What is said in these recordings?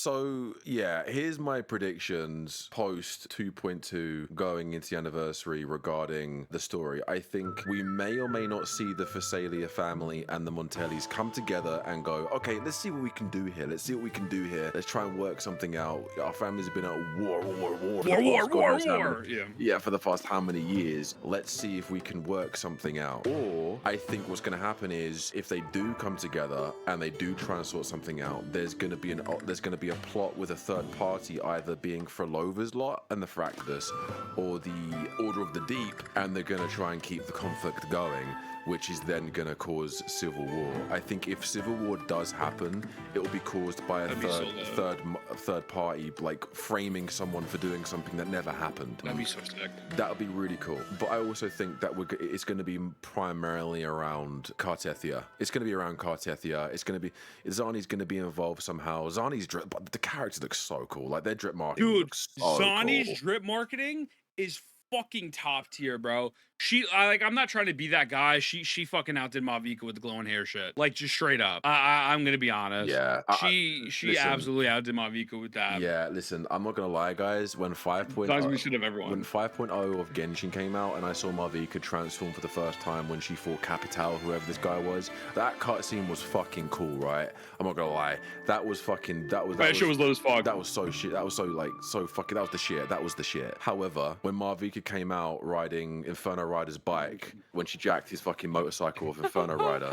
So yeah, here's my predictions post 2.2 going into the anniversary regarding the story. I think we may or may not see the Phasalia family and the Montellis come together and go, okay, let's see what we can do here. Let's see what we can do here. Let's try and work something out. Our families have been at war. Yeah, for the past how many years? Let's see if we can work something out. Or I think what's going to happen is if they do come together and they do try and sort something out, there's going to be a plot with a third party either being Frolova's lot and the Fractus or the Order of the Deep, and they're going to try and keep the conflict going, which is then going to cause civil war. I think if civil war does happen, it will be caused by a third party, like framing someone for doing something that never happened. That'd be so sick. That would be really cool. But I also think that it's going to be primarily around Cartethia. It's going to be around Cartethia. It's going to be Zani's going to be involved somehow. Zani's drip, but the character looks so cool. Like their drip marketing looks so Zani's cool. drip marketing is fucking top tier, bro. I'm not trying to be that guy. She fucking outdid Mavica with the glowing hair shit. Like, just straight up. I'm gonna be honest. Yeah. She absolutely outdid Mavica with that. Yeah, listen, I'm not gonna lie, guys. When 5.0 we should have everyone. When 5.0 of Genshin came out and I saw Mavica transform for the first time when she fought Capital, whoever this guy was, that cutscene was fucking cool, right? I'm not gonna lie. That was fucking that shit was low as fuck. That was so shit. That was so fucking that was the shit. That was the shit. However, when Mavica came out riding Inferno Rider's bike, when she jacked his fucking motorcycle off Inferno Rider,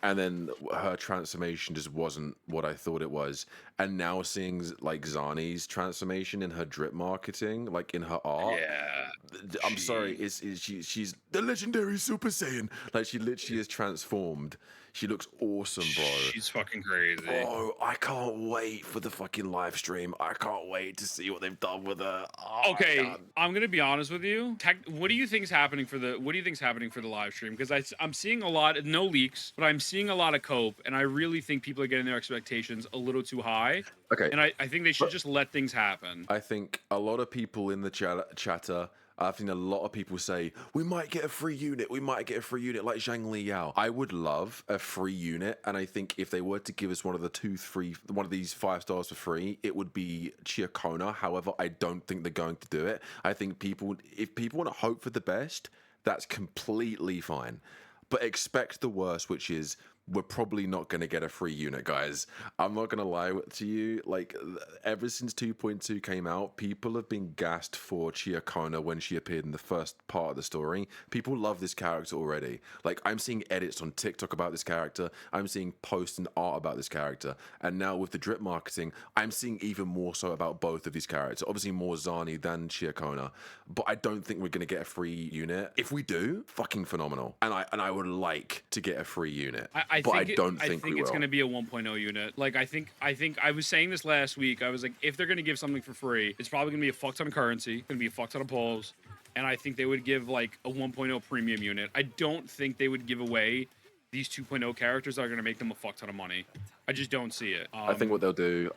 and then her transformation just wasn't what I thought it was. And now seeing like Zani's transformation in her drip marketing, like in her art, I'm sorry, she's the legendary Super Saiyan. Like she literally is transformed. She looks awesome, bro. She's fucking crazy. Bro, I can't wait for the fucking live stream. I can't wait to see what they've done with her. Oh, okay, I'm gonna be honest with you. What do you think's happening for the live stream? Because I'm seeing a lot, no leaks, but I'm seeing a lot of cope, and I really think people are getting their expectations a little too high. Okay. And I think they should just let things happen. I think a lot of people in the chatter, I think a lot of people say, we might get a free unit, like Zhang Li Yao. I would love a free unit, and I think if they were to give us one of these 5 stars for free, it would be Chiakona. However, I don't think they're going to do it. I think if people want to hope for the best, that's completely fine. But expect the worst, which is we're probably not going to get a free unit, guys. I'm not going to lie to you. Like, ever since 2.2 came out, people have been gassed for Chiakona when she appeared in the first part of the story. People love this character already. Like, I'm seeing edits on TikTok about this character. I'm seeing posts and art about this character. And now with the drip marketing, I'm seeing even more so about both of these characters. Obviously more Zani than Chiakona. But I don't think we're going to get a free unit. If we do, fucking phenomenal. And I would like to get a free unit. I think it's going to be a 1.0 unit. Like, I think I was saying this last week. I was like, if they're going to give something for free, it's probably going to be a fuck ton of currency, going to be a fuck ton of polls, and I think they would give like a 1.0 premium unit. I don't think they would give away these 2.0 characters that are going to make them a fuck ton of money. I just don't see it. I think what they'll do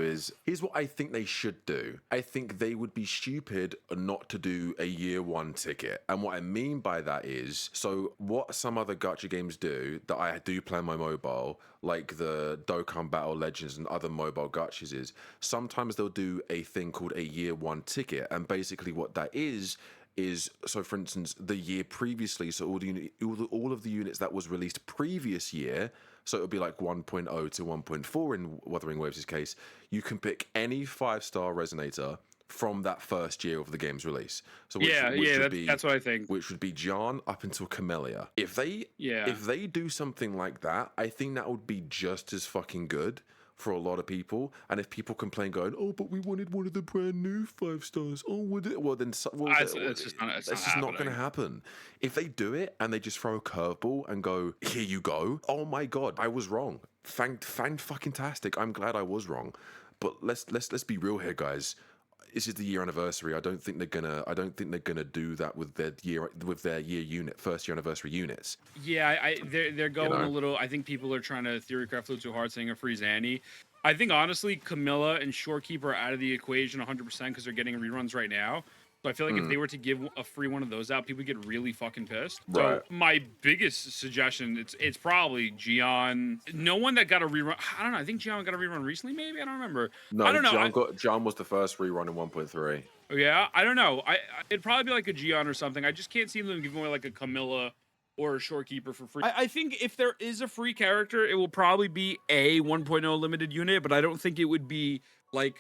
is, here's what I think they should do. I think they would be stupid not to do a year 1 ticket. And what I mean by that is, so what some other gacha games do that I do play on my mobile, like the Dokkan Battle Legends and other mobile gachas, is sometimes they'll do a thing called a year 1 ticket. And basically what that is, so for instance, the year previously, so all of the units that was released previous year, so it would be like 1.0 to 1.4 in Wuthering Waves' case, you can pick any 5-star resonator from that first year of the game's release. So that's what I think. Which would be John up until Camellia. If they do something like that, I think that would be just as fucking good for a lot of people. And if people complain going, oh, but we wanted one of the brand new 5 stars, oh, would it? Well, then it's just not going to happen. If they do it and they just throw a curveball and go, here you go, oh my god, I was wrong. Fan-fucking-tastic. I'm glad I was wrong. But let's be real here, guys. This is the year anniversary. I don't think they're gonna do that with their year unit, first year anniversary units. Yeah, they're going a little. I think people are trying to theorycraft a little too hard, saying a free Zani. I think honestly, Camilla and Shorekeeper are out of the equation 100% because they're getting reruns right now. So I feel like if Mm, they were to give a free one of those out, people get really fucking pissed. right. So my biggest suggestion, it's probably Gian. No one that got a rerun. I don't know. I think Gian got a rerun recently. Maybe I don't remember. I No, don't know. John was the first rerun in 1.3. Yeah, I don't know. It'd probably be like a Gian or something. I just can't see them giving away like a Camilla or a Shorekeeper for free. I think if there is a free character, it will probably be a 1.0 limited unit, but I don't think it would be like,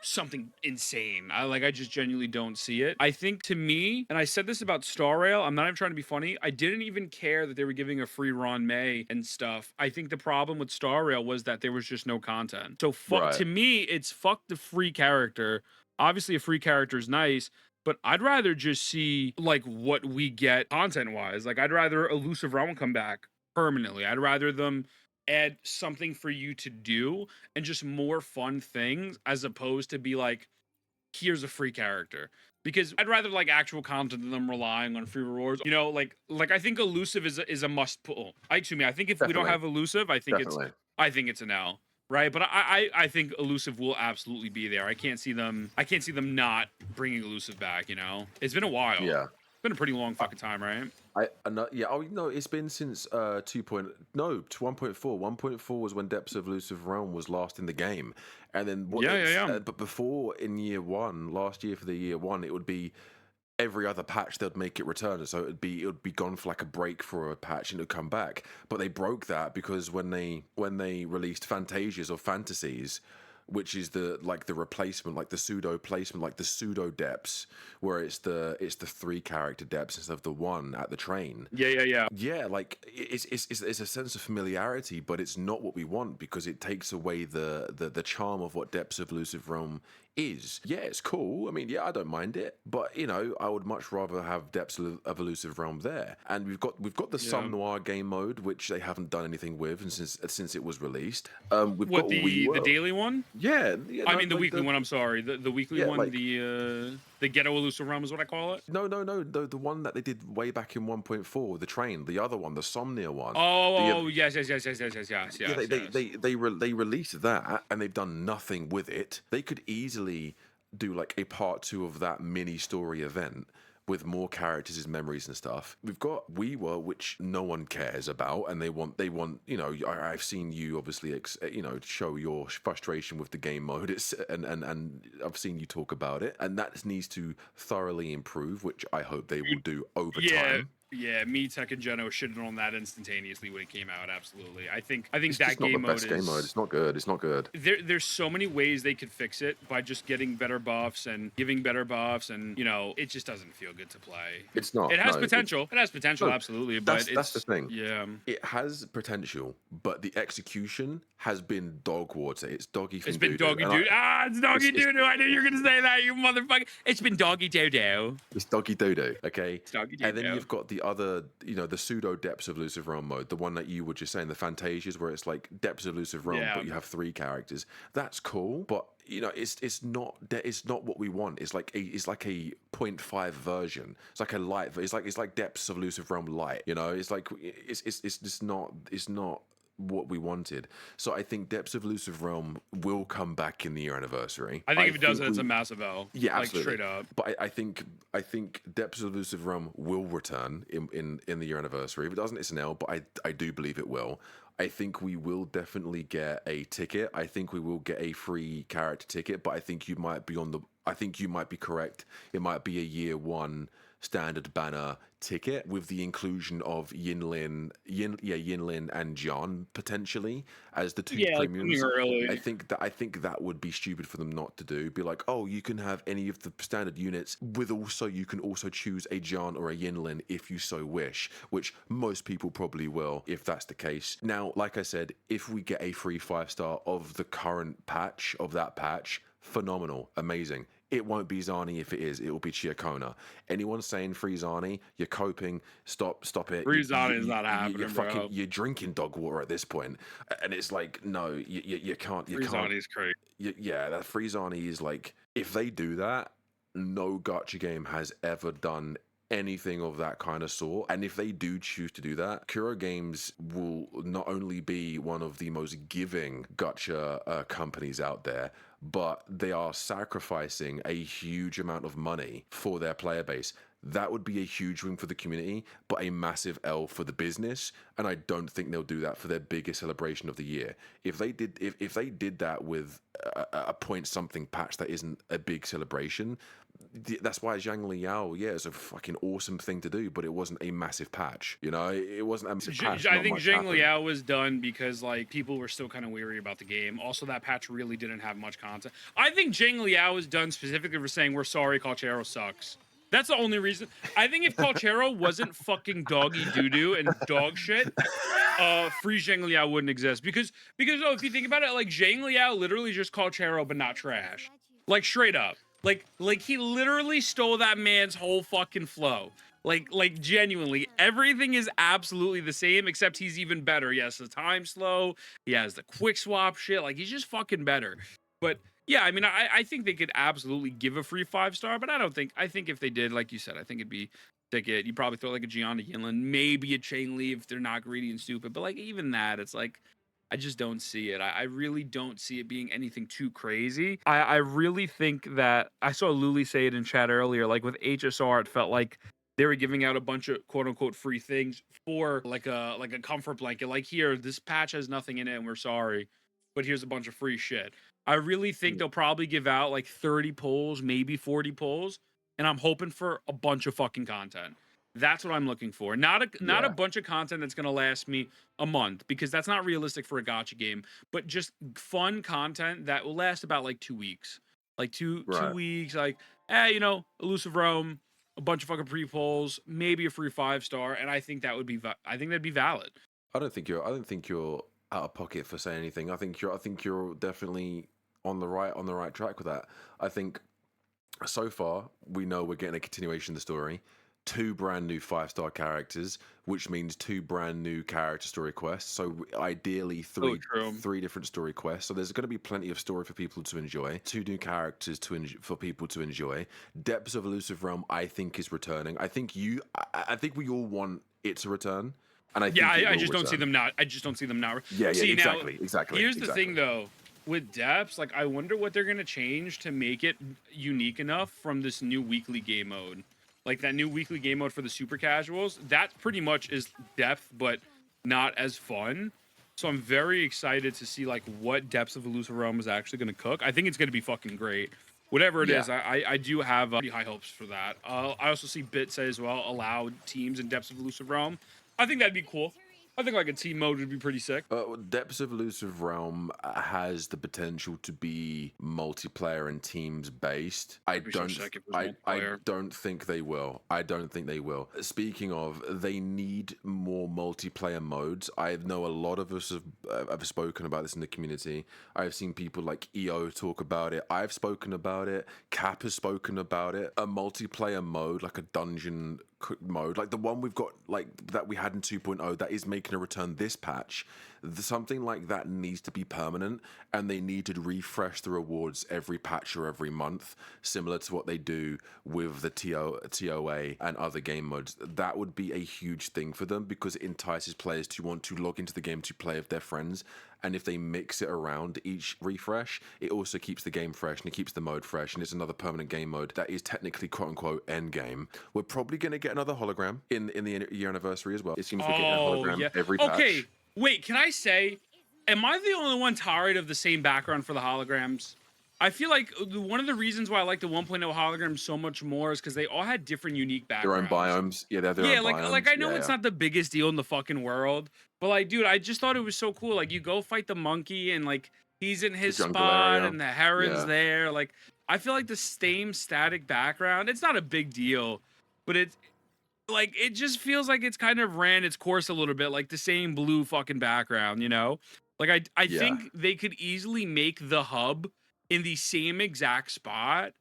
something insane. I just genuinely don't see it. I think to me, and I said this about Star Rail, I'm not even trying to be funny. I didn't even care that they were giving a free Ron May and stuff. I think the problem with Star Rail was that there was just no content. So Right. to me, it's fuck the free character. Obviously, a free character is nice, but I'd rather just see like what we get content wise. Like I'd rather Elusive Realm come back permanently. I'd rather them add something for you to do and just more fun things as opposed to be like, here's a free character. Because I'd rather like actual content than them relying on free rewards. Like I think Elusive is a must pull. Excuse me. I think if we don't Definitely. have Elusive, Definitely. I think it's an L. Right, but I think Elusive will absolutely be there. I can't see them not bringing Elusive back. It's been a while. Yeah. It's been a pretty long fucking time, right? Yeah. Oh no, it's been since 2. No, to 1.4. 1.4 was when Depths of Elusive Realm was last in the game, and then Yeah. but before in year one, last year for the year one, it would be every other patch they'd make it return, so it would be gone for like a break for a patch and it would come back. But they broke that because when they released Fantasias or Fantasies, which is the replacement, like the pseudo placement, like the pseudo depths, where it's the 3 character depths instead of the 1 at the train. Yeah. Yeah, like it's a sense of familiarity, but it's not what we want because it takes away the charm of what Depths of Elusive Realm is. Yeah, it's cool. I mean, yeah, I don't mind it, but I would much rather have Depths of Elusive Realm there. And we've got the Some Noir game mode, which they haven't done anything with, and since it was released, we've What got the WUWA. daily one? Yeah, I mean the weekly one. I'm sorry, the weekly yeah, one. like The Ghetto Elusive Realm is what I call it. no, the one that they did way back in 1.4, the train, the other one, the Somnia one. Oh, yes. Yeah, they released that and they've done nothing with it. They could easily do like a part 2 of that mini story event with more characters, his memories and stuff. We've got WeWere, which no one cares about, and they want. I've seen you obviously, show your frustration with the game mode. And I've seen you talk about it, and that needs to thoroughly improve, which I hope they will do over time. Yeah, me, Tech, and Geno shitted on that instantaneously when it came out. Absolutely, I think It's that just not game the mode best is game mode. It's not good. It's not good. There's so many ways they could fix it by just getting better buffs and giving better buffs, and it just doesn't feel good to play. It's not. It has No, potential. It has potential, no, absolutely. But that's the thing. Yeah. It has potential, but the execution has been dog water. It's doggy. It's been doggy doo. It's doggy doo doo. I knew you were gonna say that, you motherfucker. It's been doggy doo doo. It's doggy dodo. Okay. It's doggy doo. And then you've got the other, the pseudo Depths of Elusive Realm mode, the one that you were just saying, the Fantasias, where it's like Depths of Elusive Realm, but you have 3 characters. That's cool, but it's not what we want. It's like a 0.5 version. It's like a light. It's like Depths of Elusive Realm light. It's like it's just not what we wanted. So I think Depths of Elusive Realm will come back in the year anniversary. I think if it does, it's a massive L. Yeah, like absolutely. straight up. But I think Depths of Elusive Realm will return in the year anniversary. If it doesn't, it's an L. But I do believe it will. I think we will definitely get a ticket. I think we will get a free character ticket. But I think you might be I think you might be correct. It might be a year 1 standard banner ticket with the inclusion of Yinlin and John potentially as the 2 premiums. Like early. I think that would be stupid for them not to do. Be like, oh, you can have any of the standard units you can also choose a John or a Yinlin if you so wish, which most people probably will if that's the case. Now, like I said, if we get a free 5-star of the current patch of that patch, phenomenal, amazing. It won't be Zani. If it is, it will be Chiacona. Anyone saying free Zani, you're coping. Stop it. Free Zani is not happening, bro. You're drinking dog water at this point, and it's like, no, you can't. Free Zani is crazy. Yeah, that free Zani is like, if they do that, no gacha game has ever done anything of that kind of sort. And if they do choose to do that, Kuro Games will not only be one of the most giving gacha companies out there, but they are sacrificing a huge amount of money for their player base. That would be a huge win for the community, but a massive L for the business. And I don't think they'll do that for their biggest celebration of the year. If they did, if they did that with a point something patch that isn't a big celebration, that's why Zhang Liao, yeah, it's a fucking awesome thing to do, but it wasn't a massive patch. You know, it wasn't a massive patch. I think Zhang Liao was done because like people were still kind of weary about the game. Also, that patch really didn't have much content. I think Zhang Liao was done specifically for saying we're sorry, Calchero sucks. That's the only reason. I think if Calchero wasn't fucking doggy doo doo and dog shit, free Zhang Liao wouldn't exist. Because oh, if you think about it, like Zhang Liao literally just Calchero but not trash. Like straight up. Like he literally stole that man's whole fucking flow. Like genuinely, everything is absolutely the same except he's even better. He has the time slow. He has the quick swap shit. Like he's just fucking better. But yeah, I mean, I think they could absolutely give a free 5-star, but I think if they did, like you said, I think it'd be ticket. You probably throw like a Gianna Yinlin, maybe a Chain Lee if they're not greedy and stupid. But like even that, it's like I just don't see it. I really don't see it being anything too crazy. I really think that I saw Luli say it in chat earlier. Like with HSR, it felt like they were giving out a bunch of quote unquote free things for like a comfort blanket. Like here, this patch has nothing in it, and we're sorry, but here's a bunch of free shit. I really think they'll probably give out like 30 polls, maybe 40 polls, and I'm hoping for a bunch of fucking content. That's what I'm looking for. Not a bunch of content that's gonna last me a month because that's not realistic for a gacha game. But just fun content that will last about like 2 weeks, like two weeks. Like, you know, Elusive Rome, a bunch of fucking pre polls, maybe a free 5-star, and I think that would be I think that'd be valid. I don't think you're out of pocket for saying anything. I think you're definitely on the right track with that. I think so far we know we're getting a continuation of the story. 2 brand new 5-star characters, which means 2 brand new character story quests. So ideally three different story quests. So there's going to be plenty of story for people to enjoy. 2 new characters for people to enjoy. Depths of Elusive Realm, I think, is returning. I think we all want it to return. And I just don't see them now. I just don't see them now. Yeah, see, exactly. Here's the thing, though. With Depths, like I wonder what they're gonna change to make it unique enough from this new weekly game mode. Like that new weekly game mode for the super casuals, that pretty much is Depth, but not as fun. So I'm very excited to see like what Depths of Elusive Realm is actually gonna cook. I think it's gonna be fucking great. Whatever it is, I do have pretty high hopes for that. I also see Bit say as well, allow teams in Depths of Elusive Realm. I think that'd be cool. I think like a team mode would be pretty sick. Depths of Elusive Realm has the potential to be multiplayer and teams based. I don't think they will. I don't think they will. Speaking of, they need more multiplayer modes. I know a lot of us have spoken about this in the community. I've seen people like EO talk about it. I've spoken about it. Cap has spoken about it. A multiplayer mode, like a dungeon mode, like the one we've got, like that we had in 2.0, that is making a return this patch. Something like that needs to be permanent, and they need to refresh the rewards every patch or every month, similar to what they do with the TOA and other game modes. That would be a huge thing for them because it entices players to want to log into the game to play with their friends. And if they mix it around each refresh, it also keeps the game fresh and it keeps the mode fresh, and it's another permanent game mode that is technically quote unquote Endgame. We're probably going to get another hologram in the year anniversary as well. It seems we're getting a hologram every patch. Okay, wait, can I say, am I the only one tired of the same background for the holograms? I feel like one of the reasons why I like the 1.0 holograms so much more is because they all had different unique backgrounds. Their own biomes. Yeah, they're their own biomes. Like I know it's not the biggest deal in the fucking world, but like, dude, I just thought it was so cool. Like you go fight the monkey and like he's in his spot and the heron's there. Like I feel like the same static background, it's not a big deal, but it's like it just feels like it's kind of ran its course a little bit, like the same blue fucking background, you know? Like I think they could easily make the hub in the same exact spot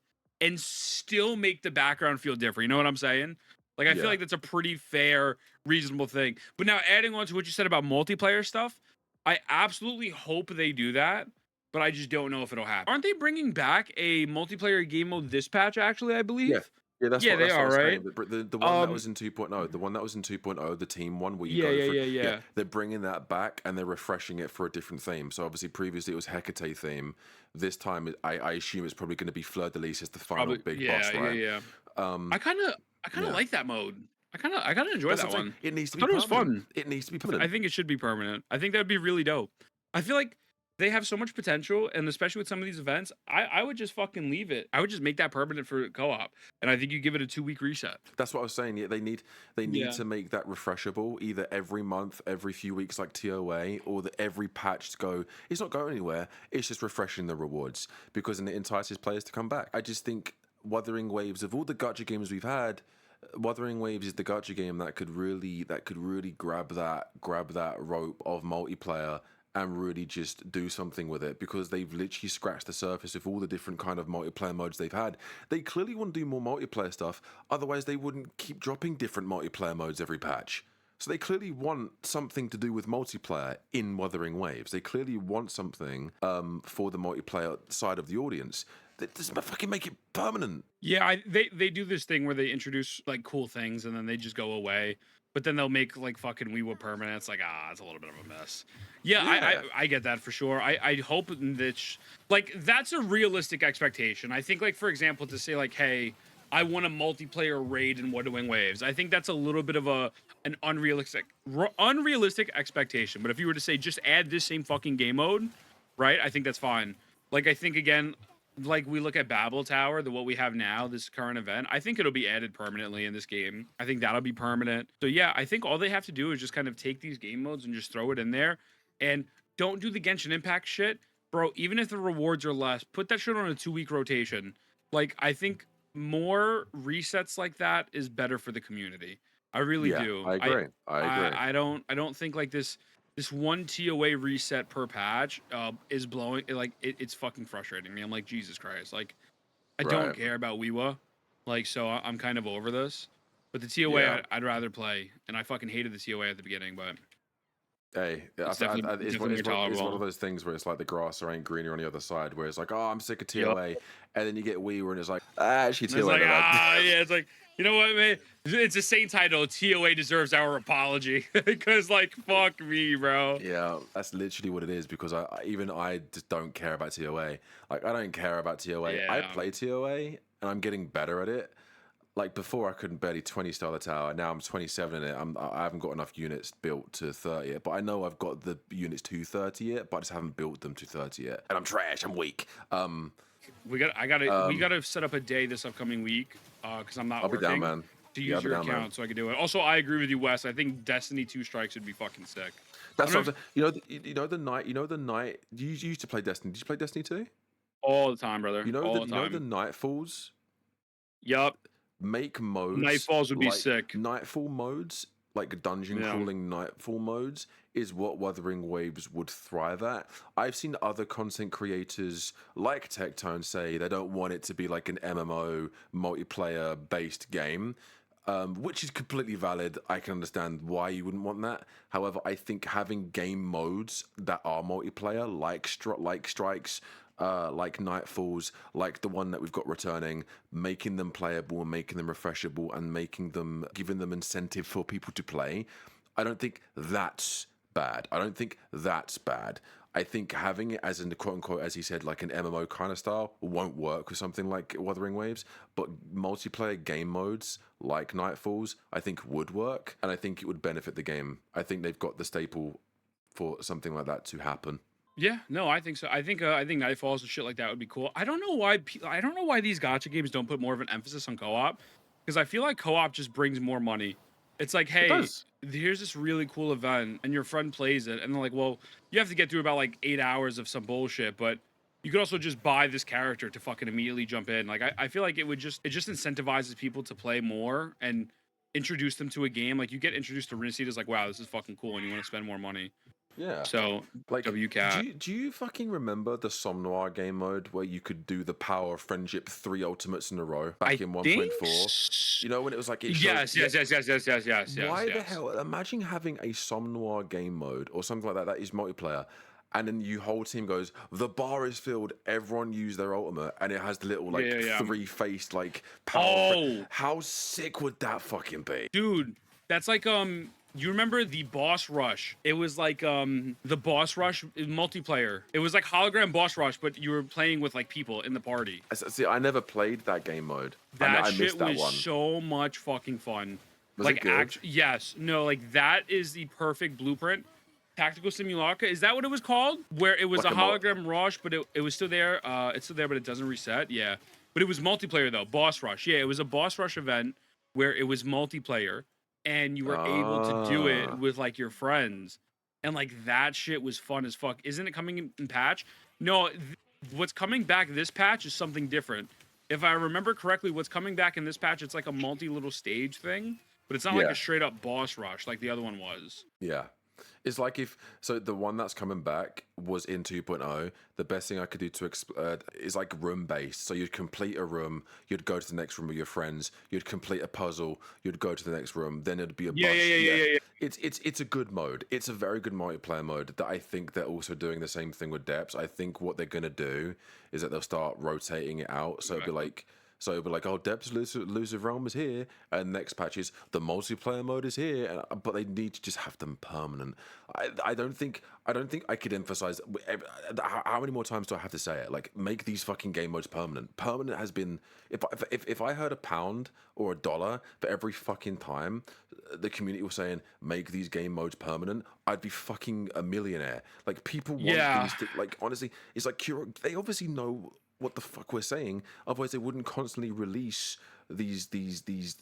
and still make the background feel different. You know what I'm saying? Like I feel like that's a pretty fair, reasonable thing. But now adding on to what you said about multiplayer stuff, I absolutely hope they do that, but I just don't know if it'll happen. Aren't they bringing back a multiplayer game mode this patch actually, I believe? Yeah, Yeah, they that's what I are, was right? saying. The one that Um, was in 2.0, the one that was in 2.0, the team one where you yeah, go yeah, for, yeah, yeah, yeah. they're bringing that back and they're refreshing it for a different theme. So obviously previously it was Hecate theme. This time I assume it's probably going to be Fleur de Lis as the final Probably, big yeah, boss, yeah, right? yeah. Um, I kind of yeah, like that mode. I kind of enjoy that's what that I'm saying. one. It needs to I be thought it was permanent. fun. It needs to be I permanent. think it should be permanent. I think that would be really dope. I feel like they have so much potential, and especially with some of these events, I would just fucking leave it. I would just make that permanent for co-op, and I think you give it a 2 week reset. That's what I was saying. Yeah, they need Yeah. to make that refreshable either every month, every few weeks like TOA, or that every patch to go. It's not going anywhere. It's just refreshing the rewards because then it entices players to come back. I just think Wuthering Waves of all the gacha games we've had, Wuthering Waves is the gacha game that could really grab that rope of multiplayer and really just do something with it because they've literally scratched the surface of all the different kind of multiplayer modes they've had. They clearly want to do more multiplayer stuff, otherwise they wouldn't keep dropping different multiplayer modes every patch. So they clearly want something to do with multiplayer in Wuthering Waves. They clearly want something for the multiplayer side of the audience. Just fucking make it permanent. Yeah, they do this thing where they introduce like cool things and then they just go away. But then they'll make like fucking WeWa permanent. It's like it's a little bit of a mess. Yeah, Yeah. I get that for sure. I hope that like that's a realistic expectation. I think like for example to say like, hey, I want a multiplayer raid in Wuthering Waves. I think that's a little bit of an unrealistic expectation. But if you were to say just add this same fucking game mode, right? I think that's fine. Like I think again, like we look at Babel Tower, the what we have now, this current event, I think it'll be added permanently in this game. I think that'll be permanent. So yeah, I think all they have to do is just kind of take these game modes and just throw it in there and don't do the Genshin Impact shit. Bro, even if the rewards are less, put that shit on a 2 week rotation. Like I think more resets like that is better for the community. I really Yeah, do. I agree. I agree. I don't think like this one TOA reset per patch is blowing like it's fucking frustrating me. I'm like, Jesus Christ. Like I don't Right. care about WeWa. Like so I'm kind of over this. But the TOA Yeah. I'd rather play. And I fucking hated the TOA at the beginning, but Hey, it's definitely more it's one of tolerable. those things where it's like the grass ain't greener on the other side, where it's like, oh, I'm sick of Yep. TOA, and then you get WeWa and it's like, actually And it's TOA, like, not bad. yeah, it's like, you know what, man? It's the same title. TOA deserves our apology. Because, like, fuck me, bro. Yeah, that's literally what it is because even I just don't care about TOA. Like, I don't care about TOA. I Yeah. play TOA and I'm getting better at it. Like before, I couldn't barely 20 star the tower. Now I'm 27 in it. I haven't got enough units built to 30 yet, but I know I've got the units to 30 yet, but I just haven't built them to 30 yet. And I'm trash. I'm weak. We gotta set up a day this upcoming week, because I'm not I'll be down, working, man. to Yeah, I'll use be your down, man. account so I can do it. Also, I agree with you, Wes. I think Destiny 2 Strikes would be fucking sick. I That's don't know what I'm if saying. You know the night. You used to play Destiny. Did you play Destiny 2? all the time, brother. All the You know the time. Nightfalls Yup. make modes Nightfalls would be like sick. Nightfall modes, like dungeon Yeah. crawling Nightfall modes, is what Wuthering Waves would thrive at. I've seen other content creators like Tectone say they don't want it to be like an MMO multiplayer based game. Which is completely valid. I can understand why you wouldn't want that. However, I think having game modes that are multiplayer, like strikes, like Nightfalls, like the one that we've got returning, making them playable and making them refreshable and giving them incentive for people to play. I don't think that's bad. I don't think that's bad. I think having it as in the quote unquote, as he said, like an MMO kind of style won't work with something like Wuthering Waves, but multiplayer game modes like Nightfalls, I think would work, and I think it would benefit the game. I think they've got the staple for something like that to happen. Yeah, no, I think so. I think Nightfalls and shit like that would be cool. I don't know why these gotcha games don't put more of an emphasis on co-op, because I feel like co-op just brings more money. It's like, It hey, does. here's this really cool event, and your friend plays it, and they're like, well, you have to get through about like 8 hours of some bullshit, but you could also just buy this character to fucking immediately jump in. Like, I feel like it just incentivizes people to play more and introduce them to a game. Like, you get introduced to Rinseed, it's like, wow, this is fucking cool, and you want to spend more money. Yeah. So, Like, WCAT. do you fucking remember the Somnoir game mode where you could do the power of friendship 3 ultimates in a row I back in think. 1.4? You know when it was like it showed. Yes, yes, yes, yes, yes, yes, yes, yes, Why the yes. hell? Imagine having a Somnoir game mode or something like that that is multiplayer, and then your whole team goes, the bar is filled, everyone use their ultimate, and it has the little like Yeah, yeah, yeah. three-faced like power. Oh, How sick would that fucking be? dude, that's like you remember the boss rush? It was like the boss rush multiplayer. It was like hologram boss rush, but you were playing with like people in the party. See, I never played that game mode. That I shit missed that was one. so much fucking fun. Was Like it good? yes, no, like that is the perfect blueprint. Tactical Simulacra, is that what it was called? Where it was Like a a mo- hologram rush, but it was still there. It's still there, but it doesn't reset. Yeah, but it was multiplayer though. Boss rush. Yeah, it was a boss rush event where it was multiplayer, and you were able to do it Ah, with like your friends, and like that shit was fun as fuck. Isn't it coming in patch? No, what's coming back this patch is something different. If I remember correctly, what's coming back in this patch, it's like a multi-little stage thing, but it's not like yeah, a straight up boss rush like the other one was. yeah. It's like if so the one that's coming back was in 2.0. The best thing I could do to is like room based. So you'd complete a room, you'd go to the next room with your friends, you'd complete a puzzle, you'd go to the next room, then it'd be a Yeah, bus. yeah, yeah, yeah, yeah, yeah. It's a good mode. It's a very good multiplayer mode that I think they're also doing the same thing with depths. I think what they're gonna do is that they'll start rotating it out. So it'll be like oh, Depth's Elusive Realm is here, and next patch is the multiplayer mode is here, but they need to just have them permanent. I don't think I could emphasize how many more times do I have to say it? Like, make these fucking game modes permanent. Permanent has been if I heard £1 or $1 for every fucking time the community was saying make these game modes permanent, I'd be fucking a millionaire. Like, people want Yeah. these to, like, honestly, it's like they obviously know what the fuck we're saying. Otherwise, they wouldn't constantly release these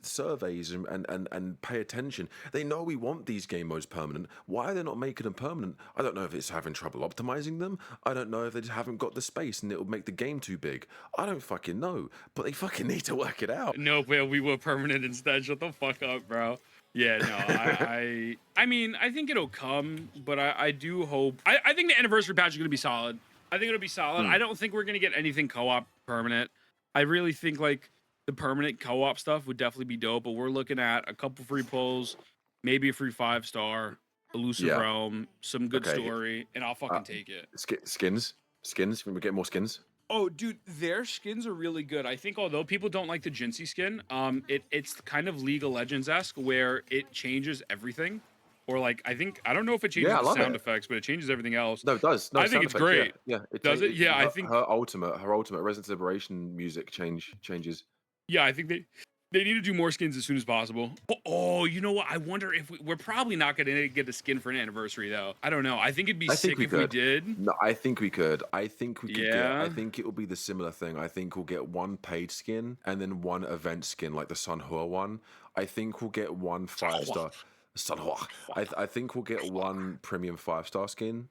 surveys and pay attention. They know we want these game modes permanent. Why are they not making them permanent? I don't know if it's having trouble optimizing them. I don't know if they just haven't got the space and it'll make the game too big. I don't fucking know. But they fucking need to work it out. Nope, well, we were permanent instead. Shut the fuck up, bro. Yeah, no, I mean, I think it'll come, but I do hope. I think the anniversary patch is gonna be solid. I think it'll be solid. I don't think we're gonna get anything co-op permanent. I really think like the permanent co-op stuff would definitely be dope, but we're looking at a couple free pulls, maybe a free 5-star, elusive Yeah. realm, some good Okay. story, and I'll fucking take it. Skins. Can we get more skins? Oh, dude, their skins are really good. I think although people don't like the Jinsey skin, it's kind of League of Legends-esque where it changes everything. Or like I don't know if it changes Yeah, I the love sound it. effects, but it changes everything else. No, it does. No, I think sound it's effects, great. Yeah, Does it? Yeah, I think her ultimate Resident Liberation music changes. yeah, I think they need to do more skins as soon as possible. Oh, you know what? I wonder if we're probably not going to get a skin for an anniversary though. I don't know. I think it'd be sick if we did. No, I think we could. I think we could get. Yeah. I think it will be the similar thing. I think we'll get one paid skin and then one event skin, like the Sunhua one. I think we'll get one 5-star. Sunhua. I think we'll get one premium 5-star skin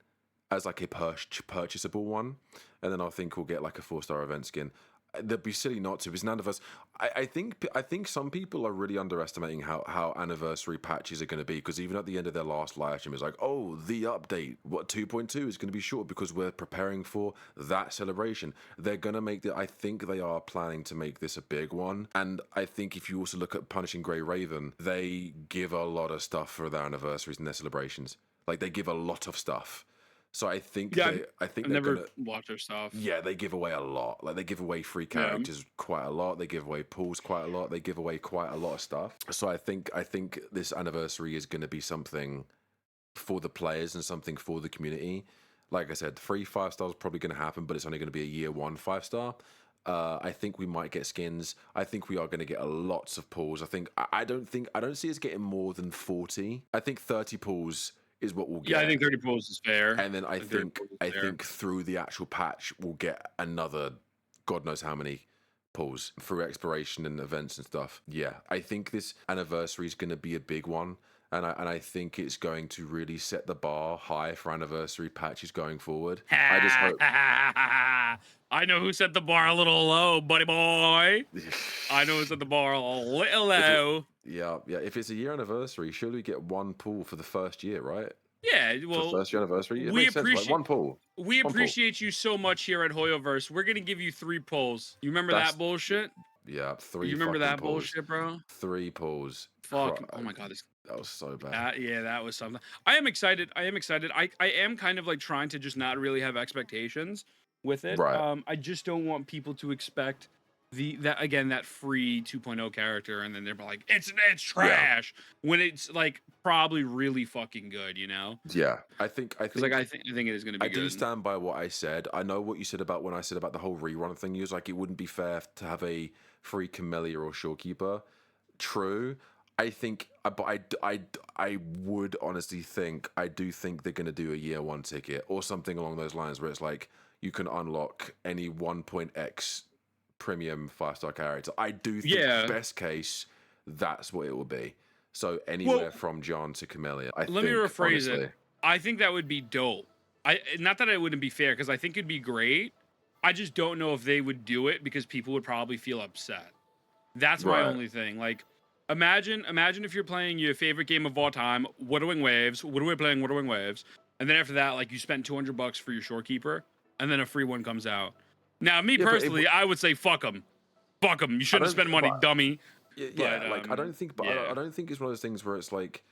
as like a purchasable one, and then I think we'll get like a 4-star event skin. They'd be silly not to. Because none of us. I think some people are really underestimating how anniversary patches are going to be. Because even at the end of their last live stream, it's like, oh, the update, what 2.2 is going to be short because we're preparing for that celebration. They're going to make I think they are planning to make this a big one. And I think if you also look at Punishing Grey Raven, they give a lot of stuff for their anniversaries and their celebrations. Like, they give a lot of stuff. So I think I've never watched their stuff. Yeah, they give away a lot. Like, they give away free characters quite a lot. They give away pools quite a lot. They give away quite a lot of stuff. So I think this anniversary is going to be something for the players and something for the community. Like I said, free 5-stars is probably going to happen, but it's only going to be a year 1 5-star. I think we might get skins. I think we are going to get lots of pools. I don't see us getting more than 40. I think 30 pools is what we'll get. Yeah, I think 30 pulls is fair. And then I think through the actual patch we'll get another God knows how many pulls through exploration and events and stuff. Yeah, I think this anniversary is going to be a big one. And I think it's going to really set the bar high for anniversary patches going forward. I just hope. I know who set the bar a little low, buddy boy. I know who set the bar a little low. Yeah. If it's a year anniversary, surely we get one pool for the first year, right? Yeah, well, for the first year anniversary, we appreciate one pool. We appreciate you so much here at Hoyoverse. We're gonna give you 3 polls. You remember that bullshit? Yeah, You three remember fucking that pulls. bullshit, bro? 3 pulls. Fuck. Oh my god, this That was so bad. yeah, that was something. I am excited. I am excited. I am kind of like trying to just not really have expectations with it. Right. I just don't want people to expect that free 2.0 character and then they're like it's Yeah. trash when it's like probably really fucking good, you know? Yeah. I think Because like I think it is going to I be do good. stand by what I said. I know what you said about when I said about the whole rerun thing. You was like, it wouldn't be fair to have a free Camellia or Shorekeeper. True. I think, but I would honestly think, I do think they're going to do a year one ticket or something along those lines where it's like you can unlock any 1.x premium 5-star character. I do think Yeah. best case, that's what it will be. So Well, anywhere from John to Camellia. I let me think, rephrase it. honestly. I think that would be dope. I not that it wouldn't be fair because I think it'd be great. I just don't know if they would do it because people would probably feel upset. That's my Right. only thing. Like, imagine if you're playing your favorite game of all time, Wuthering Waves. What are we playing? Wuthering Waves, and then after that, like you spent $200 for your Shorekeeper, and then a free one comes out. Now, me Yeah, but personally, I would say fuck them, fuck them. You I shouldn't have don't. spent money, But dummy. But yeah, like I don't think. But yeah, I don't think it's one of those things where it's like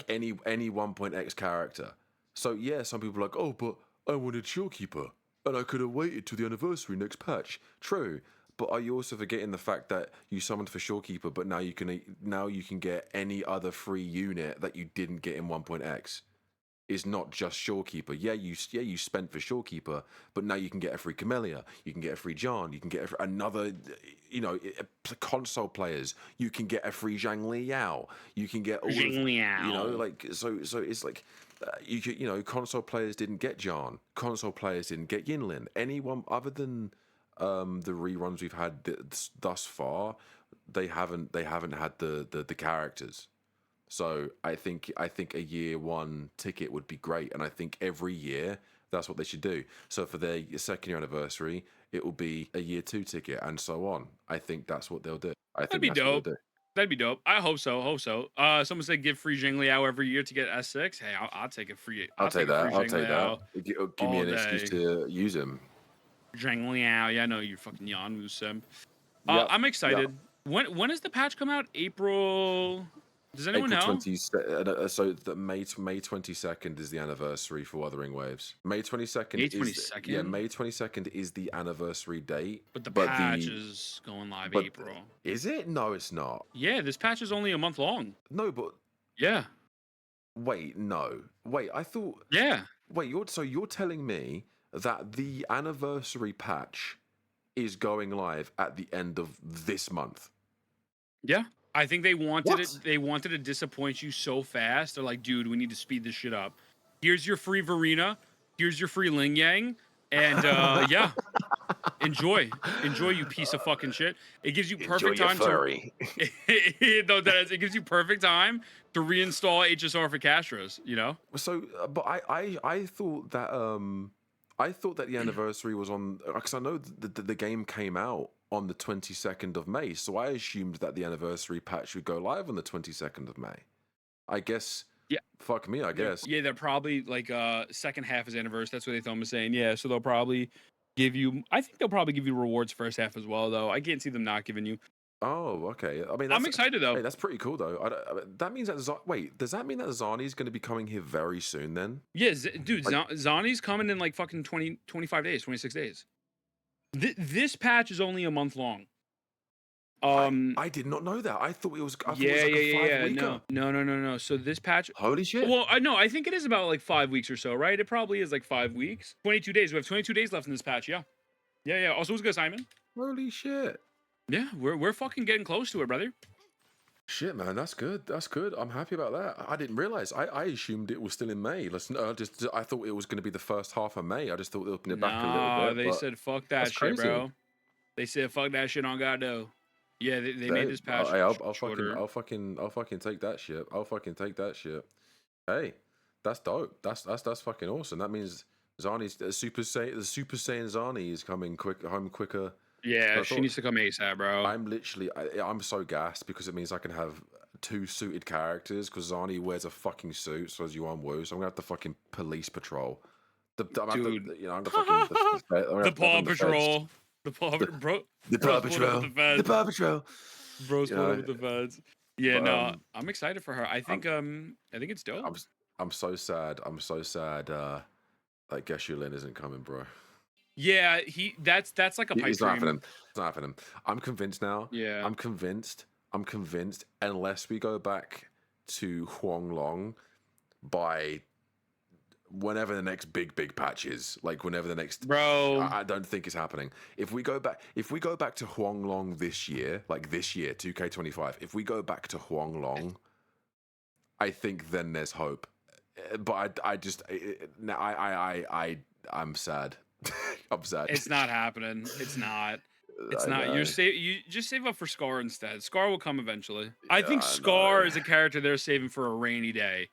any 1.x character. So yeah, some people are like, oh, but I wanted Shorekeeper, and I could have waited till the anniversary next patch. True, but are you also forgetting the fact that you summoned for Shorekeeper, but now you can get any other free unit that you didn't get in 1.x? Is not just Shorekeeper. Yeah, you spent for Shorekeeper, but now you can get a free Camellia, you can get a free John, you can get another, console players. You can get a free Zhang Liao. You can get all of, like so it's like console players didn't get John, console players didn't get Yinlin. Anyone other than the reruns we've had thus far, they haven't had the characters. So I think a year one ticket would be great, and I think every year that's what they should do. So for their second year anniversary, it will be a year two ticket, and so on. I think that's what they'll do. I that'd think be that's what dope. they'll do. That'd be dope. I hope so. Hope so. Someone said give free Zhang Liao every year to get S6. Hey, I'll take a free. I'll I'll take take a free that. I'll Zhang take that. Liao Give me all an excuse day. to use him. Zhang Liao. Yeah, I know you're fucking Yanwu Sim. Yep. I'm excited. Yep. When does the patch come out? April. Does anyone April know? 20. So the May 22nd is the anniversary for Wuthering Waves. May 22nd May is 22nd. May 22nd is the anniversary date. But the patch is going live April. Is it? No, it's not. Yeah, this patch is only a month long. No, but Yeah. wait, no. Wait, I thought. Yeah. Wait, you're telling me that the anniversary patch is going live at the end of this month? Yeah. I think they wanted it. What? They wanted to disappoint you so fast. They're like, dude, we need to speed this shit up. Here's your free Varina. Here's your free Ling Yang. And yeah. Enjoy, you piece of fucking shit. It gives you perfect time furry. No, it gives you perfect time to reinstall HSR for Castros. You know. So, but I thought that the anniversary was on, because I know the game came out on the 22nd of May, so I assumed that the anniversary patch would go live on the 22nd of May. I guess. Yeah. Fuck me, I guess. Yeah, they're probably like second half is anniversary. That's what they thought was saying. Yeah, so they'll probably give you. I think they'll probably give you rewards first half as well, though. I can't see them not giving you. Oh, okay. I mean, I'm excited though. Hey, that's pretty cool though. That means that wait, does that mean that Zani's going to be coming here very soon then? Yeah, dude, Zani's coming in like fucking 20, 25 days, 26 days. This patch is only a month long. I did not know that. I thought it was. I thought it was like a 5-weeker. No. So this patch. Holy shit. Well, I think it is about like 5 weeks or so, right? It probably is like 5 weeks. 22 days. We have 22 days left in this patch. Yeah. Also, what's good, Simon? Holy shit. Yeah, we're fucking getting close to it, brother. Shit, man, that's good. That's good. I'm happy about that. I didn't realize. I assumed it was still in May. Listen, I thought it was going to be the first half of May. I just thought they'll put it back a little bit. They said fuck that shit, bro. They said fuck that shit on God though. Yeah, they made this patch shorter. I'll fucking take that shit. I'll fucking take that shit. Hey, that's dope. That's fucking awesome. That means Zani's the Super Saiyan Zani is coming home quicker. Yeah, she needs to come ASAP, bro. I'm so gassed because it means I can have 2 suited characters because Zani wears a fucking suit, so as you on Wu, so I'm gonna have the fucking police patrol. Dude. I'm the fucking the Paw Patrol. The Paw bro, The bro's Paw pulling up with Patrol. the The feds. Paw Patrol. Bro's You pulling up know, with the feds. Yeah, but no, I'm excited for her. I think it's dope. I'm I'm so sad. I'm so sad. Like Geshu isn't coming, bro. Yeah, that's like a pipe It's not dream. happening. It's not happening. I'm convinced now. Yeah, I'm convinced. I'm convinced. Unless we go back to Huang Long by whenever the next big patch is, like whenever the next, bro. I don't think it's happening. If we go back to Huang Long this year, like this year, 2K25, if we go back to Huang Long, I think then there's hope. But I just now I'm sad. I'm sad. It's not happening. It's not. It's I not. know. You just save up for Scar instead. Scar will come eventually. I think I know. Scar is a character they're saving for a rainy day.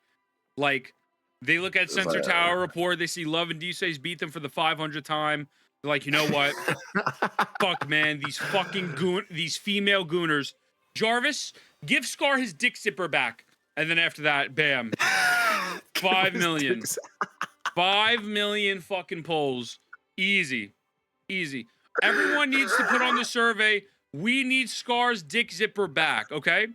Like they look at It's Sensor like, Tower report, they see Love and D-Says beat them for the 500th time. They're like, you know what? Fuck, man, these fucking these female gooners. Jarvis, give Scar his dick zipper back, and then after that, bam, 5 million, 5 million fucking polls, easy. Easy. Everyone needs to put on the survey. We need Scar's dick zipper back, okay?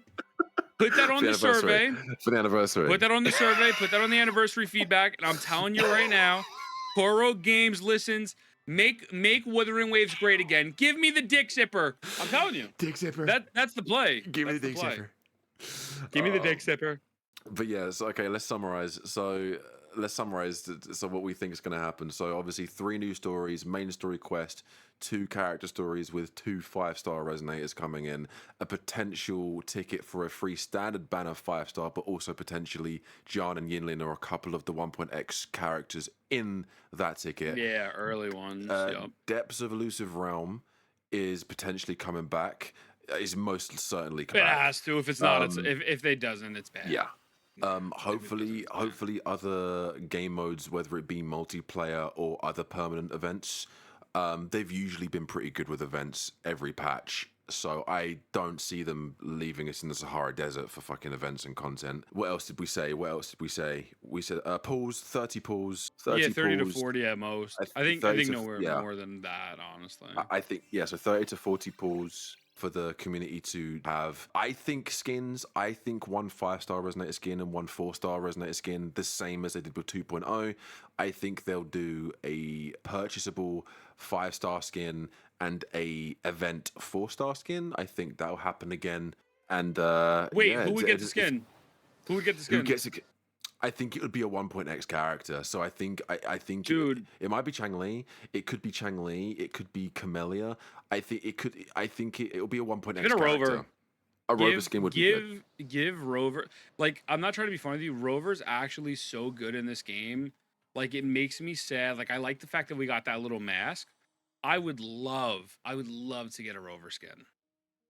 Put that on the survey. For the anniversary. Put that on the survey. Put that on the anniversary feedback. And I'm telling you right now, Toro Games listens. Make Wuthering Waves great again. Give me the dick zipper. I'm telling you. Dick zipper. That's the play. Give me That's the dick play. zipper. Give me the dick zipper. But yeah, so okay, let's summarize. So let's summarize. So what we think is going to happen. So obviously, 3 new stories, main story quest, 2 character stories with 2 5-star resonators coming in, a potential ticket for a free standard banner 5-star, but also potentially Jan and Yinlin or a couple of the 1.x characters in that ticket. Yeah, early ones. Yep. Depths of Elusive Realm is potentially coming back. Is most certainly It coming back. has to. If it's not, it's if they doesn't, it's bad. Yeah. Hopefully other game modes, whether it be multiplayer or other permanent events, they've usually been pretty good with events every patch. So I don't see them leaving us in the Sahara Desert for fucking events and content. What else did we say? We said pools, 30 pools, 30 Yeah, 30 pools. to 40 at most. I think nowhere more than that, honestly. I think, yeah, so 30 to 40 pools for the community to have. I think skins, I think 1 5-star resonator skin and 1 4-star resonator skin, the same as they did with 2.0. I think they'll do a purchasable 5-star skin and a event 4-star skin. I think that'll happen again. And wait, yeah, who would get the skin? Who would get the skin? Who gets it? I think it would be a 1.x character. So I think Dude, it might be Chang Li. It could be Chang Li. It could be Camellia. I think it'll be a 1.x Even a character. Rover. A Rover skin would be good. Give Rover, like, I'm not trying to be funny with you. Rover's actually so good in this game. Like, it makes me sad. Like, I like the fact that we got that little mask. I would love to get a Rover skin.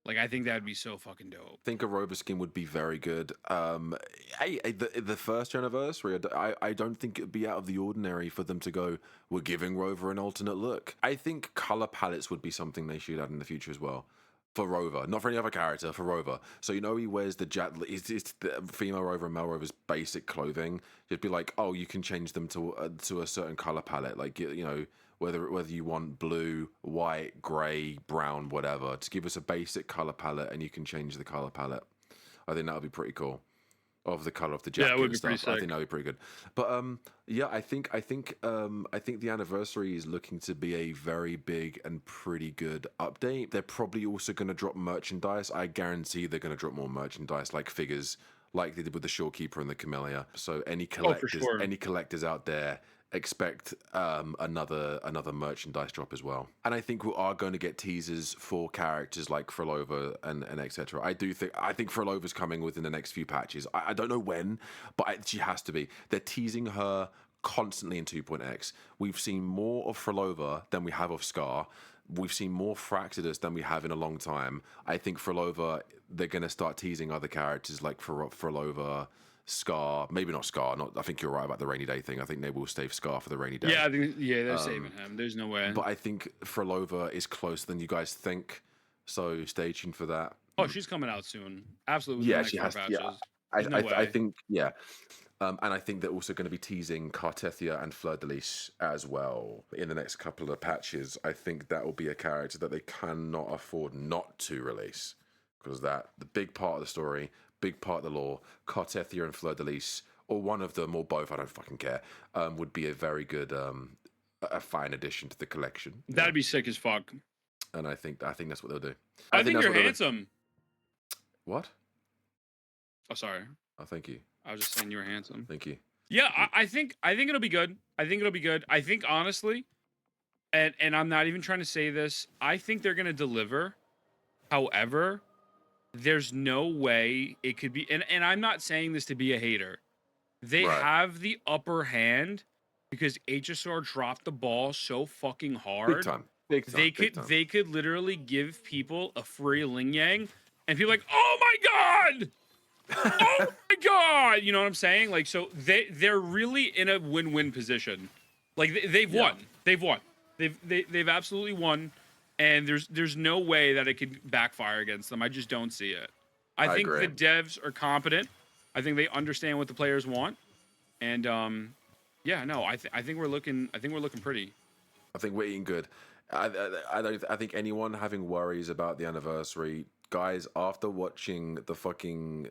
Like, I think that'd be so fucking dope. I think a Rover skin would be very good. The first anniversary, I don't think it'd be out of the ordinary for them to go, we're giving Rover an alternate look. I think color palettes would be something they should add in the future as well. For Rover, not for any other character, for Rover. So you know he wears the it's the female Rover and male Rover's basic clothing. It'd be like, oh, you can change them to a certain color palette, like you know whether you want blue, white, grey, brown, whatever. Just give us a basic color palette, and you can change the color palette. I think that would be pretty cool. Of the color of the jacket Yeah, it would and be stuff. pretty sick. I think that'd be pretty good. But yeah, I think the anniversary is looking to be a very big and pretty good update. They're probably also going to drop merchandise. I guarantee they're going to drop more merchandise, like figures, like they did with the Shorekeeper and the Camellia. So any collectors, sure. any collectors out there, expect another merchandise drop as well. And I think we are going to get teasers for characters like Frolova and etc. I think Frolova's coming within the next few patches. I don't know when, but she has to be. They're teasing her constantly in 2.x. We've seen more of Frolova than we have of Scar. We've seen more Fraxidus than we have in a long time. I think Frolova, they're going to start teasing other characters like Frolova, Scar, maybe not Scar. I think you're right about the rainy day thing. I think they will save Scar for the rainy day. Yeah, I think they're saving him. There's no way. But I think Frolova is closer than you guys think. So stay tuned for that. Oh, she's coming out soon. Absolutely. Yeah, she has. Yeah, There's no I way. think and I think they're also going to be teasing Cartethia and Fleur de Lis as well in the next couple of patches. I think that will be a character that they cannot afford not to release because the big part of the story, big part of the lore, Cartethia and Fleur de Lis, or one of them or both, I don't fucking care, would be a very good, a fine addition to the collection. That'd be sick as fuck. And I think that's what they'll do. I think that's you're what they'll do. handsome. What? Oh, sorry. Oh, thank you. I was just saying you were handsome. Thank you. Yeah, I think it'll be good. I think it'll be good. I think honestly, and I'm not even trying to say this, I think they're gonna deliver. However, there's no way it could be, and I'm not saying this to be a hater. They Right. have the upper hand because HSR dropped the ball so fucking hard. Big time. Big time. Big time. They could literally give people a free Ling Yang and people like, oh my god! Oh my god! You know what I'm saying? Like, so they're really in a win-win position. Like they've won. They've won. They've absolutely won. And there's no way that it could backfire against them. I just don't see it. I think agree. the devs are competent. I think they understand what the players want. And yeah, no, I think we're looking pretty. I think we're eating good. I think anyone having worries about the anniversary, guys, after watching the fucking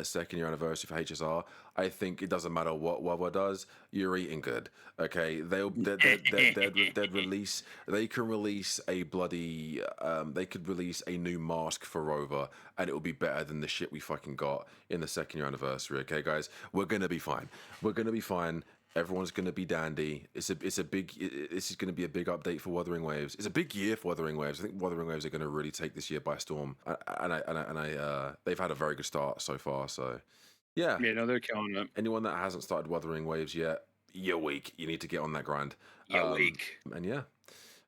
second year anniversary for HSR, I think it doesn't matter what WUWA does, you're eating good. Okay, they'd release. They can release a bloody. They could release a new mask for Rover, and it will be better than the shit we fucking got in the second year anniversary. Okay, guys, we're gonna be fine. We're gonna be fine. Everyone's going to be dandy. This is going to be a big update for Wuthering Waves. It's a big year for Wuthering Waves. I think Wuthering Waves are going to really take this year by storm. They've had a very good start so far. So, yeah. Yeah, no, they're killing it. Anyone that hasn't started Wuthering Waves yet, you're weak. You need to get on that grind. You're weak. And yeah.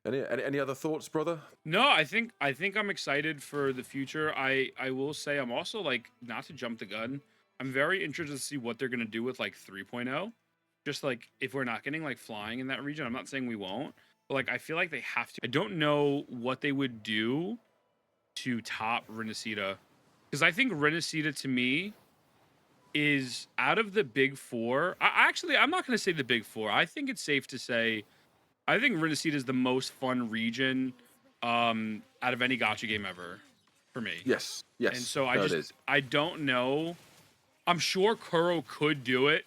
Any other thoughts, brother? No, I think I'm excited for the future. I will say I'm also like, not to jump the gun, I'm very interested to see what they're going to do with like 3.0. Just like if we're not getting like flying in that region, I'm not saying we won't, but like I feel like they have to. I don't know what they would do to top Renacida, because I think Renacida to me is out of the big four. I'm not going to say the big four. I think it's safe to say I think Renacida is the most fun region out of any gacha game ever for me. Yes. And so I don't know. I'm sure Kuro could do it.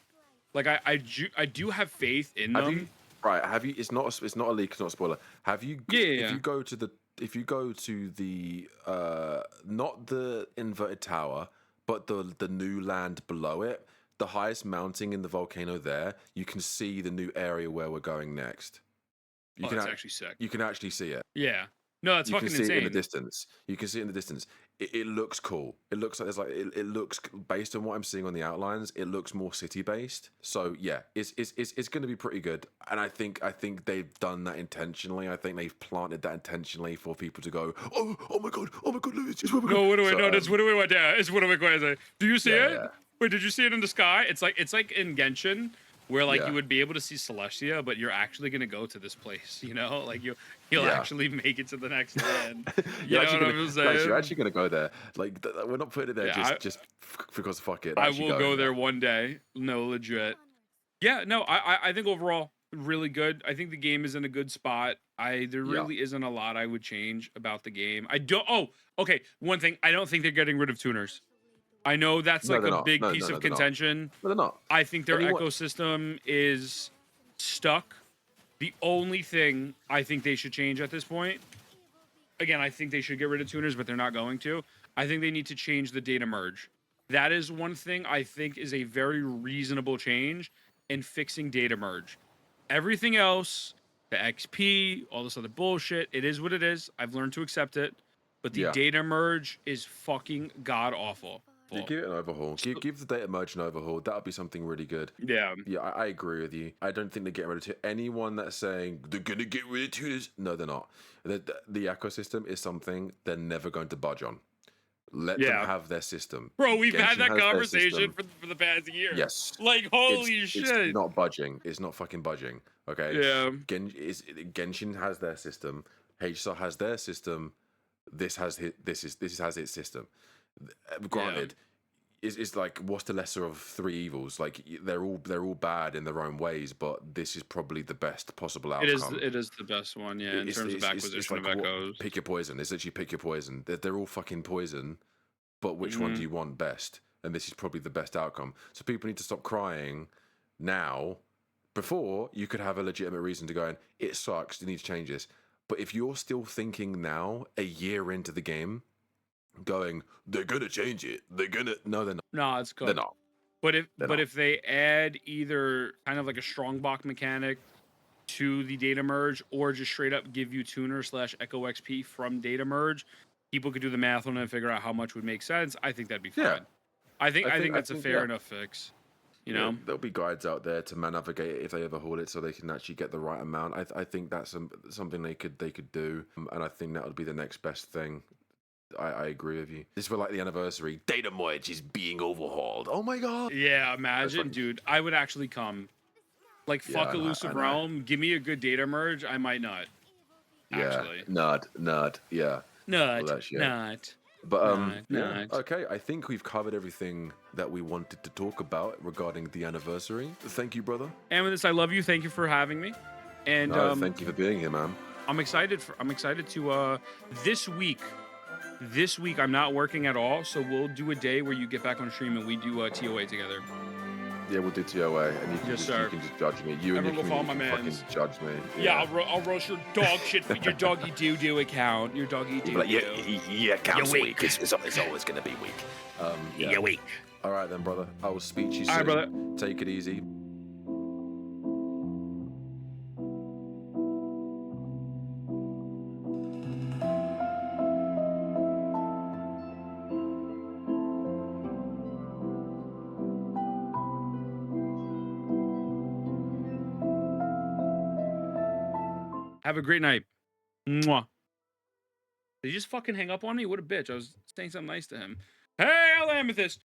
Like I do have faith in them. Have you? It's not a leak. It's not a spoiler. Have you? Yeah. If you go to the not the inverted tower, but the new land below it, the highest mounting in the volcano there, you can see the new area where we're going next. That's actually sick. You can actually see it. Yeah. No, that's fucking insane. You can see it in the distance. You can see it in the distance. It looks cool. It looks like it looks based on what I'm seeing on the outlines. It looks more city based. So yeah, it's going to be pretty good. And I think they've done that intentionally. I think they've planted that intentionally for people to go, oh my god, look, it's where we're going. No, what do we know? It's what do we want to? It's what do we going to say? Do you see it? Yeah. Wait, did you see it in the sky? It's like in Genshin, where like you would be able to see Celestia, but you're actually gonna go to this place. You know, like you'll actually make it to the next land. You know what I'm saying? Guys, you're actually gonna go there. Like we're not putting it there just because fuck it. I will go there one day. No, legit. Yeah, no, I think overall really good. I think the game is in a good spot. There really isn't a lot I would change about the game. Okay. One thing, I don't think they're getting rid of tuners. I know that's like a big piece of contention. No, they're not. I think their ecosystem is stuck. The only thing I think they should change at this point, again, I think they should get rid of tuners, but they're not going to. I think they need to change the data merge. That is one thing I think is a very reasonable change in fixing data merge. Everything else, the XP, all this other bullshit, it is what it is. I've learned to accept it. But the data merge is fucking god awful. You give it an overhaul. Give the data merge an overhaul. That would be something really good. Yeah. Yeah, I agree with you. I don't think they're getting rid of tuners. Anyone that's saying they're going to get rid of tuners, no, they're not. The ecosystem is something they're never going to budge on. Let them have their system. Bro, we've had that conversation for the past year. Yes. Like, holy shit. It's not budging. It's not fucking budging. Okay? Yeah. Genshin has their system. HSR has their system. This has its system. Granted, it's like, what's the lesser of three evils? Like they're all bad in their own ways, but this is probably the best possible outcome. It is the best one, yeah, in terms of It's acquisition like of echoes. pick your poison. It's literally pick your poison. They're all fucking poison, but which one do you want best? And this is probably the best outcome. So people need to stop crying now. Before, you could have a legitimate reason to go in, it sucks, you need to change this. But if you're still thinking now, a year into the game, going, they're gonna change it. No, they're not. No, it's They're cooked. not. But if they add either kind of like a strong block mechanic to the data merge, or just straight up give you tuner / echo XP from data merge, people could do the math on it and figure out how much would make sense. I think that'd be fine. Yeah. I think that's a fair enough fix. You know, there'll be guides out there to navigate it if they overhaul it, so they can actually get the right amount. I think that's something they could do, and I think that would be the next best thing. I agree with you. This for like the anniversary. Data merge is being overhauled. Oh my god. yeah, imagine, dude. I would actually come. Like, fuck Elusive Realm. Give me a good data merge. I might not. Actually. Nerd. Yeah. Not. But okay, I think we've covered everything that we wanted to talk about regarding the anniversary. Thank you, brother. And with this, I love you. Thank you for having me. And thank you for being here, man. I'm excited to this week I'm not working at all, so we'll do a day where you get back on stream and we do TOA together. Yeah, we'll do TOA, and you can, Yes, you can just judge me. You and your follow my community mans. can fucking judge me. Yeah, I'll roast your dog shit for your doggy doo-doo account. Your doggy doo-doo. Like, yeah, account's weak. It's always going to be weak. You're weak. All right, then, brother. I will speak to you soon. All right, brother. Take it easy. Have a great night. Mwah. Did he just fucking hang up on me? What a bitch. I was saying something nice to him. Hey, Amethyst.